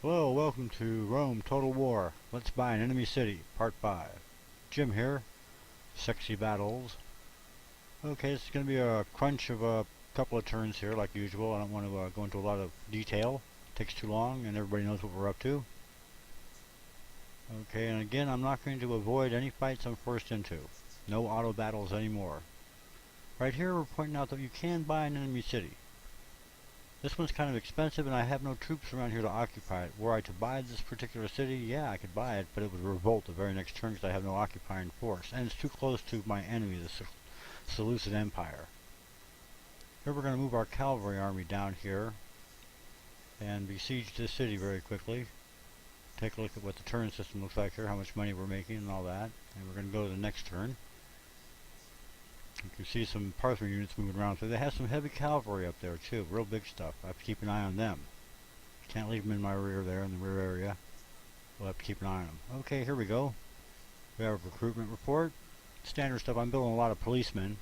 Hello, welcome to Rome Total War. Let's buy an enemy city, Part 5. Jim here. Sexy battles. Okay, this is going to be a crunch of a couple of turns here, like usual. I don't want to go into a lot of detail. It takes too long, and everybody knows what we're up to. Okay, and again, I'm not going to avoid any fights I'm forced into. No auto battles anymore. Right here, we're pointing out that you can buy an enemy city. This one's kind of expensive, and I have no troops around here to occupy it. Were I to buy this particular city, yeah, I could buy it, but it would revolt the very next turn because I have no occupying force. And it's too close to my enemy, the Seleucid Empire. Here we're going to move our cavalry army down here and besiege this city very quickly. Take a look at what the turn system looks like here, how much money we're making and all that. And we're going to go to the next turn. You can see some Parthian units moving around. So they have some heavy cavalry up there too, real big stuff. I have to keep an eye on them. Can't leave them in my rear there, in the rear area. We'll have to keep an eye on them. Okay, here we go. We have a recruitment report. Standard stuff. I'm building a lot of policemen,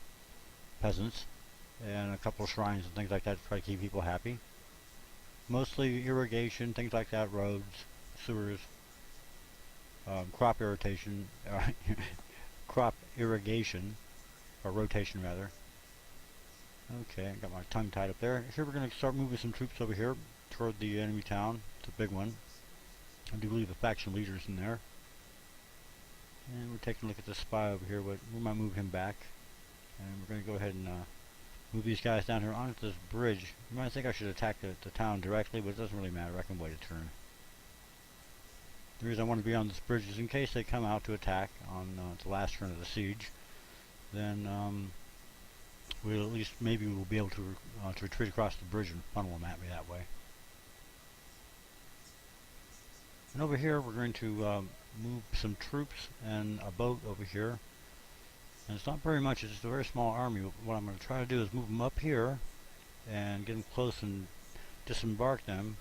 peasants, and a couple of shrines and things like that to try to keep people happy. Mostly irrigation, things like that, roads, sewers, crop irritation, crop irrigation. Or rotation rather. Okay, I got my tongue tied up there. Here we're going to start moving some troops over here toward the enemy town. It's a big one. I do believe the faction leader's in there. And we're taking a look at the spy over here. We might move him back. And we're going to go ahead and move these guys down here onto this bridge. You might think I should attack the town directly, but it doesn't really matter. I can wait a turn. The reason I want to be on this bridge is in case they come out to attack on the last turn of the siege. Then we'll at least maybe we'll be able to retreat across the bridge and funnel them at me that way. And over here we're going to move some troops and a boat over here. And it's not very much, it's just a very small army. What I'm going to try to do is move them up here and get them close and disembark them.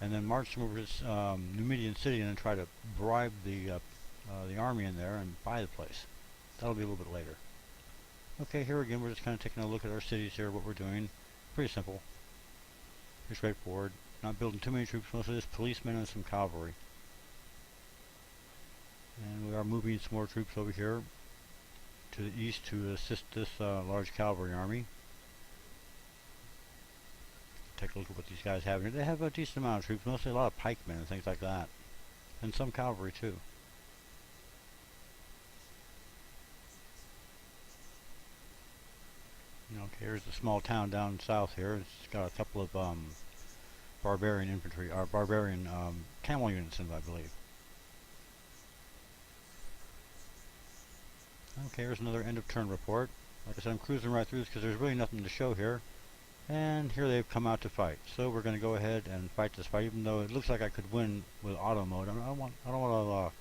And then march them over to Numidian city and then try to bribe the army in there and buy the place. That'll be a little bit later. Okay, here again, we're just kind of taking a look at our cities here, what we're doing. Pretty simple. Pretty straightforward. Not building too many troops, mostly just policemen and some cavalry. And we are moving some more troops over here to the east to assist this large cavalry army. Take a look at what these guys have here. They have a decent amount of troops, mostly a lot of pikemen and things like that. And some cavalry too. Okay, here's a small town down south here. It's got a couple of barbarian infantry, or barbarian camel units in it, I believe. Okay, here's another end of turn report. Like I said, I'm cruising right through this because there's really nothing to show here. And here they've come out to fight. So we're going to go ahead and fight this fight, even though it looks like I could win with auto mode. I don't want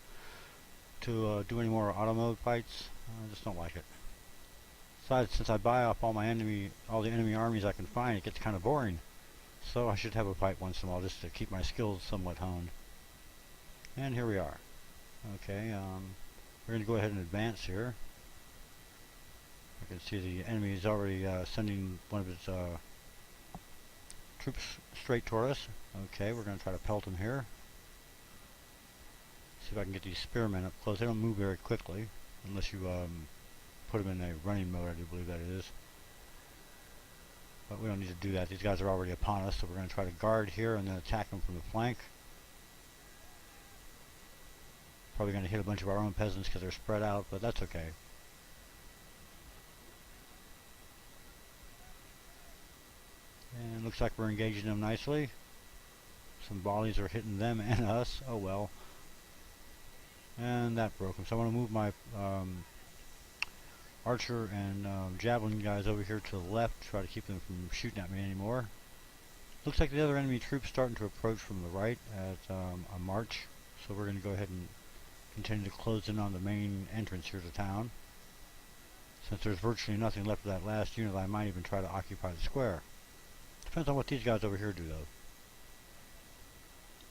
to do any more auto mode fights. I just don't like it. Besides, since I buy off all the enemy armies I can find, it gets kind of boring. So I should have a fight once in a while just to keep my skills somewhat honed. And here we are. Okay, we're going to go ahead and advance here. I can see the enemy is already sending one of his troops straight toward us. Okay, we're going to try to pelt him here. See if I can get these spearmen up close. They don't move very quickly unless you put them in a running mode, I do believe that it is. But we don't need to do that. These guys are already upon us, so we're going to try to guard here and then attack them from the flank. Probably going to hit a bunch of our own peasants because they're spread out, but that's okay. And looks like we're engaging them nicely. Some volleys are hitting them and us. Oh well. And that broke them. So I want to move my archer and javelin guys over here to the left, try to keep them from shooting at me anymore. Looks like the other enemy troops starting to approach from the right at a march, so we're going to go ahead and continue to close in on the main entrance here to town. Since there's virtually nothing left of that last unit, I might even try to occupy the square. Depends on what these guys over here do though.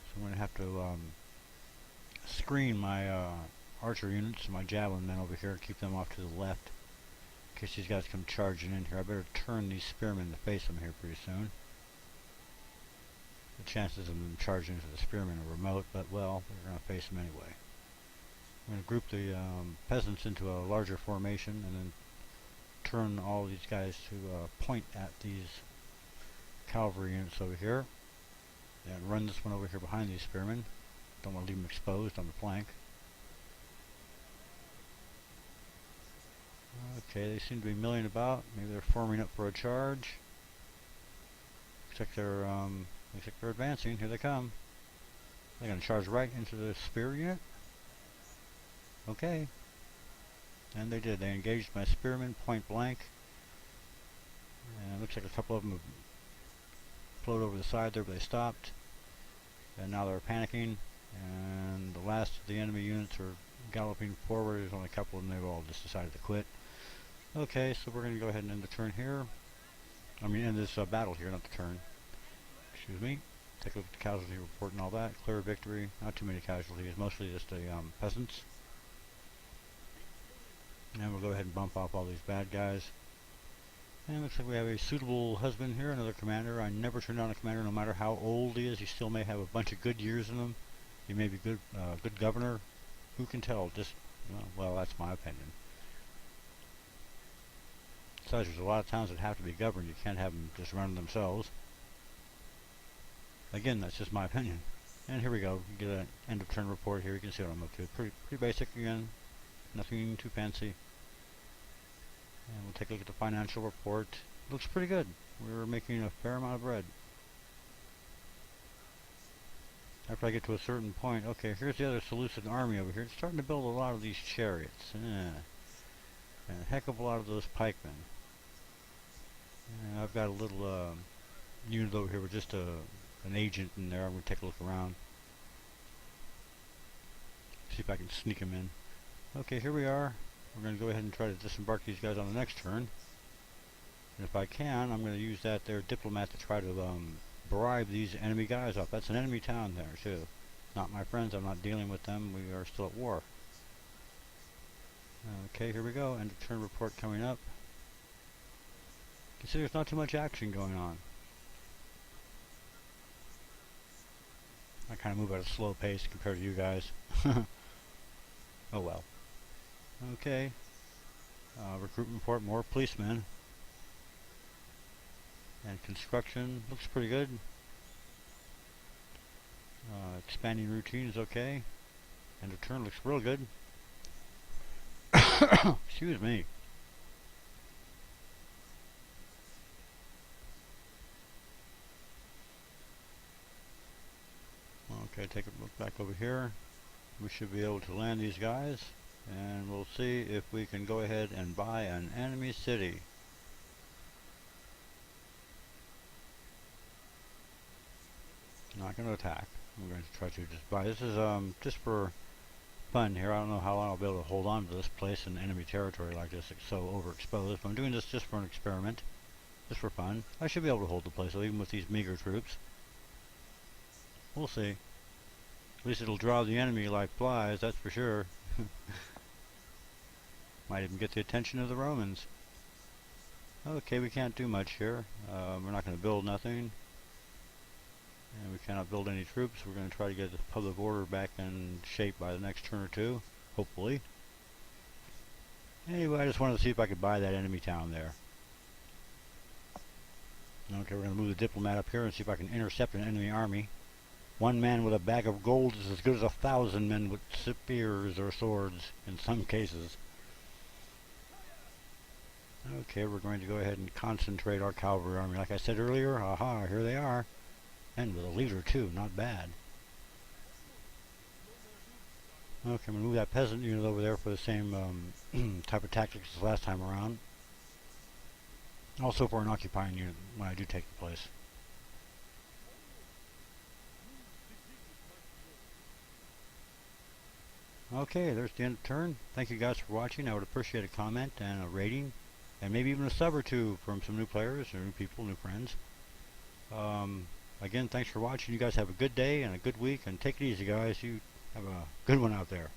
So I'm going to have to screen my archer units and my javelin men over here, keep them off to the left in case these guys come charging in here. I better turn these spearmen to face them here pretty soon. The chances of them charging into the spearmen are remote, but well, we're going to face them anyway. I'm going to group the peasants into a larger formation and then turn all these guys to point at these cavalry units over here and run this one over here behind these spearmen. Don't want to leave them exposed on the flank. Okay, they seem to be milling about. Maybe they're forming up for a charge. Looks like they're advancing. Here they come. They're going to charge right into the spear unit. Okay. And they did. They engaged my spearmen point blank. And it looks like a couple of them float over the side there, but they stopped. And now they're panicking. And the last of the enemy units are galloping forward. There's only a couple of them. They've all just decided to quit. Okay, so we're going to go ahead and end the turn here. End this battle here, not the turn. Excuse me. Take a look at the casualty report and all that. Clear victory. Not too many casualties. Mostly just the peasants. And we'll go ahead and bump off all these bad guys. And looks like we have a suitable husband here, another commander. I never turn down a commander, no matter how old he is. He still may have a bunch of good years in him. He may be good governor. Who can tell? Just, well, that's my opinion. Besides, there's a lot of towns that have to be governed. You can't have them just run themselves. Again, that's just my opinion. And here we go. You get an end of turn report here. You can see what I'm up to. Pretty basic again. Nothing too fancy. And we'll take a look at the financial report. Looks pretty good. We're making a fair amount of bread. After I get to a certain point, okay, here's the other Seleucid army over here. It's starting to build a lot of these chariots. And a heck of a lot of those pikemen. And I've got a little unit over here with just an agent in there. I'm going to take a look around. See if I can sneak him in. Okay, here we are. We're going to go ahead and try to disembark these guys on the next turn. And if I can, I'm going to use that there diplomat to try to bribe these enemy guys off. That's an enemy town there, too. Not my friends. I'm not dealing with them. We are still at war. Okay, here we go. End of turn report coming up. You can see there's not too much action going on. I kind of move at a slow pace compared to you guys. Oh well. Okay. Recruitment report, more policemen. And construction looks pretty good. Expanding routine is okay. End of turn looks real good. Excuse me. Okay, take a look back over here. We should be able to land these guys, and we'll see if we can go ahead and buy an enemy city. Not going to attack. I'm going to try to just buy. This is just for fun here. I don't know how long I'll be able to hold on to this place in enemy territory like this. It's so overexposed. But I'm doing this just for an experiment, just for fun. I should be able to hold the place even with these meager troops. We'll see. At least it'll draw the enemy like flies, that's for sure. Might even get the attention of the Romans. Okay, we can't do much here. We're not going to build nothing. And we cannot build any troops. We're going to try to get the public order back in shape by the next turn or two, hopefully. Anyway, I just wanted to see if I could buy that enemy town there. Okay, we're going to move the diplomat up here and see if I can intercept an enemy army. One man with a bag of gold is as good as 1,000 men with spears or swords, in some cases. Okay, we're going to go ahead and concentrate our cavalry army. Like I said earlier, aha, here they are. And with a leader too, not bad. Okay, I'm going to move that peasant unit over there for the same type of tactics as last time around. Also for an occupying unit when I do take the place. Okay, there's the end of turn. Thank you guys for watching. I would appreciate a comment and a rating, and maybe even a sub or two from some new players or new people, new friends. Again, thanks for watching. You guys have a good day and a good week, and take it easy, guys. You have a good one out there.